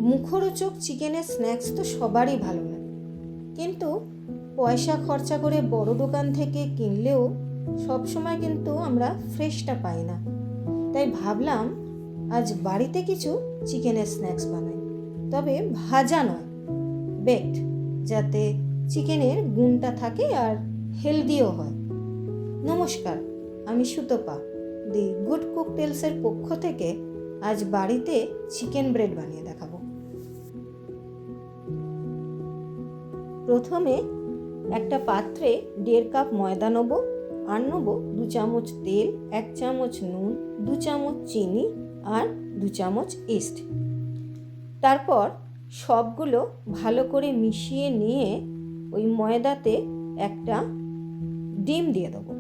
মুখরোচক চিকেনের স্ন্যাক্স তো সবারই ভালো লাগে, কিন্তু পয়সা খরচা করে বড় দোকান থেকে কিনলেও সবসময় কিন্তু আমরা ফ্রেশটা পাই না। তাই ভাবলাম আজ বাড়িতে কিছু চিকেনের স্ন্যাক্স বানাই, তবে ভাজা নয়, বেকড, যাতে চিকেনের গুণটা থাকে আর হেলদিও হয়। নমস্কার, আমি সুতপা, দি গুড কুকটেলসের পক্ষ থেকে আজ বাড়িতে চিকেন ব্রেড বানিয়ে দেখাবো। প্রথমে একটা পাত্রে 1.5 কাপ ময়দা নেব, আর নেব 2 চামচ তেল, 1 চামচ নুন, 2 চামচ চিনি আর 2 চামচ ইস্ট। তারপর সবগুলো ভালো করে মিশিয়ে নিয়ে ওই ময়দাতে একটা ডিম দিয়ে দেবো।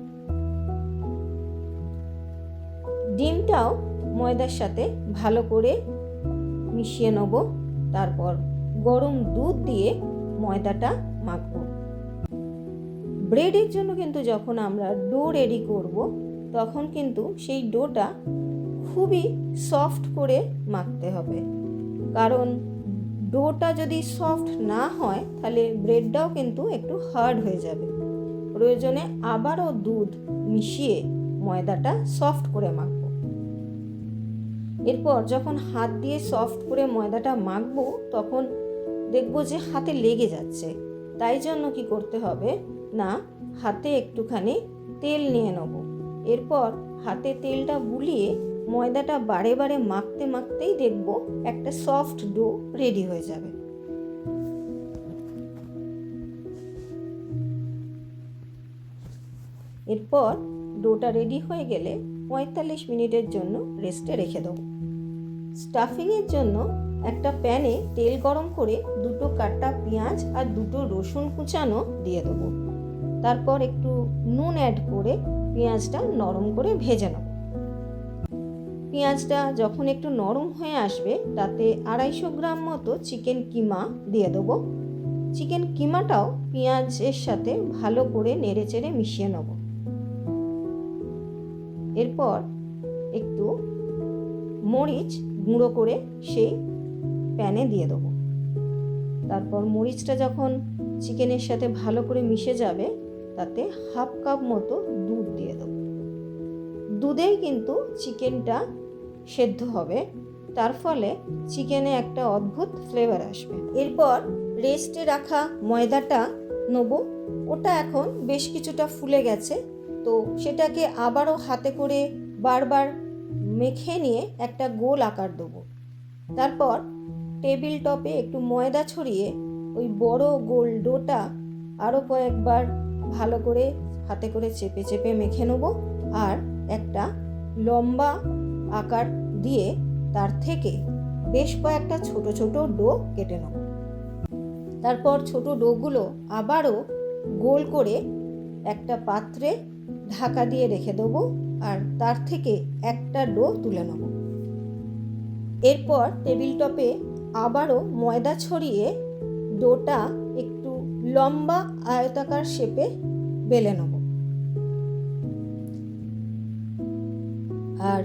ডিমটাও ময়দার সাথে ভালো করে মিশিয়ে নেব। তারপর গরম দুধ দিয়ে ময়দাটা মাখবো। ব্রেডের জন্য কিন্তু যখন আমরা ডো রেডি করব, তখন কিন্তু সেই ডোটা খুবই সফট করে মাখতে হবে, কারণ ডোটা যদি সফট না হয় তাহলে ব্রেডটাও কিন্তু একটু হার্ড হয়ে যাবে। প্রয়োজনে আবারও দুধ মিশিয়ে ময়দাটা সফট করে মাখবো। এরপর যখন হাত দিয়ে সফট করে ময়দাটা মাখবো, তখন দেখবো যে হাতে লেগে যাচ্ছে। তাই জন্য কি করতে হবে না, হাতে একটুখানি তেল নিয়ে নেব। এরপর হাতে তেলটা বুলিয়ে ময়দাটা বারে বারে মাখতে মাখতেই দেখব একটা সফট ডো রেডি হয়ে যাবে। এরপর ডোটা রেডি হয়ে গেলে 45 মিনিটের জন্য রেস্টে রেখে দেবো। স্টাফিংয়ের জন্য একটা প্যানে তেল গরম করে 2 কাটা পেঁয়াজ আর 2 রসুন কুচানো দিয়ে দেবো। তারপর একটু নুন অ্যাড করে পেঁয়াজটা নরম করে ভেজে নেব। পেঁয়াজটা যখন একটু নরম হয়ে আসবে, তাতে 250 গ্রাম মতো চিকেন কিমা দিয়ে দেবো। চিকেন কিমাটাও পেঁয়াজের সাথে ভালো করে নেড়েচেড়ে মিশিয়ে নেব। এরপর একটু মরিচ গুঁড়ো করে সেই প্যানে দিয়ে দেবো। তারপর মরিচটা যখন চিকেনের সাথে ভালো করে মিশে যাবে, তাতে 1/2 কাপ মতো দুধ দিয়ে দেবো। দুধেই কিন্তু চিকেনটা সেদ্ধ হবে, তার ফলে চিকেনে একটা অদ্ভুত ফ্লেভার আসবে। এরপর রেস্টে রাখা ময়দাটা নেব। ওটা এখন বেশ কিছুটা ফুলে গেছে, তো সেটাকে আবারও হাতে করে বারবার মেখে নিয়ে একটা গোল আকার দেবো। তারপর টেবিল টপে একটু ময়দা ছড়িয়ে ওই বড় গোল ডোটা আরও কয়েকবার ভালো করে হাতে করে চেপে চেপে মেখে নেব, আর একটা লম্বা আকার দিয়ে তার থেকে বেশ কয়েকটা ছোট ছোট ডো কেটে নেব। তারপর ছোট ডোগুলো আবারও গোল করে একটা পাত্রে ঢাকা দিয়ে রেখে দেবো, আর তার থেকে একটা ডো তুলে নেব। এরপর টেবিল টপে আবারও ময়দা ছড়িয়ে ডোটা একটু লম্বা আয়তাকার শেপে বেলে নেব, আর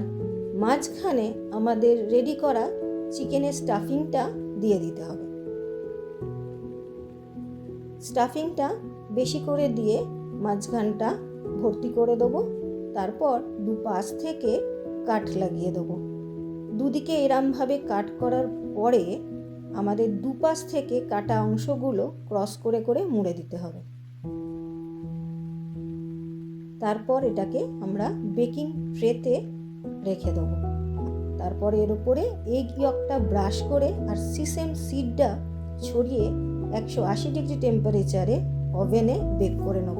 মাঝখানে আমাদের রেডি করা চিকেনের স্টাফিংটা দিয়ে দিতে হবে। স্টাফিংটা বেশি করে দিয়ে মাঝখানটা ভর্তি করে দেবো। তারপর দুপাশ থেকে কাট লাগিয়ে দেবো। দুদিকে এরমভাবে কাট করার পরে আমাদের দুপাশ থেকে কাটা অংশগুলো ক্রস করে করে মুড়ে দিতে হবে। তারপর এটাকে আমরা বেকিং ট্রেতে রেখে দেবো। তারপর এর উপরে এগ ইয়কটা ব্রাশ করে আর সিসেম সিডটা ছড়িয়ে 180 ডিগ্রি টেম্পারেচারে ওভেনে বেক করে নেব।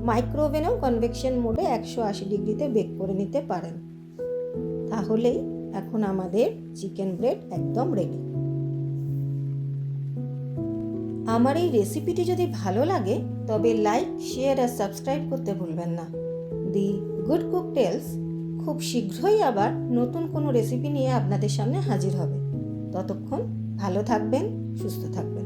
মাইক্রো ওভেনেও কনভেকশন মোডে 180 ডিগ্রিতে বেক করে নিতে পারেন। তাহলেই এখন আমাদের চিকেন ব্রেড একদম রেডি। আমার এই রেসিপিটি যদি ভালো লাগে, তবে লাইক, শেয়ার আর সাবস্ক্রাইব করতে ভুলবেন না। দি গুড কুকটেলস খুব শীঘ্রই আবার নতুন কোনো রেসিপি নিয়ে আপনাদের সামনে হাজির হবে। ততক্ষণ ভালো থাকবেন, সুস্থ থাকবেন।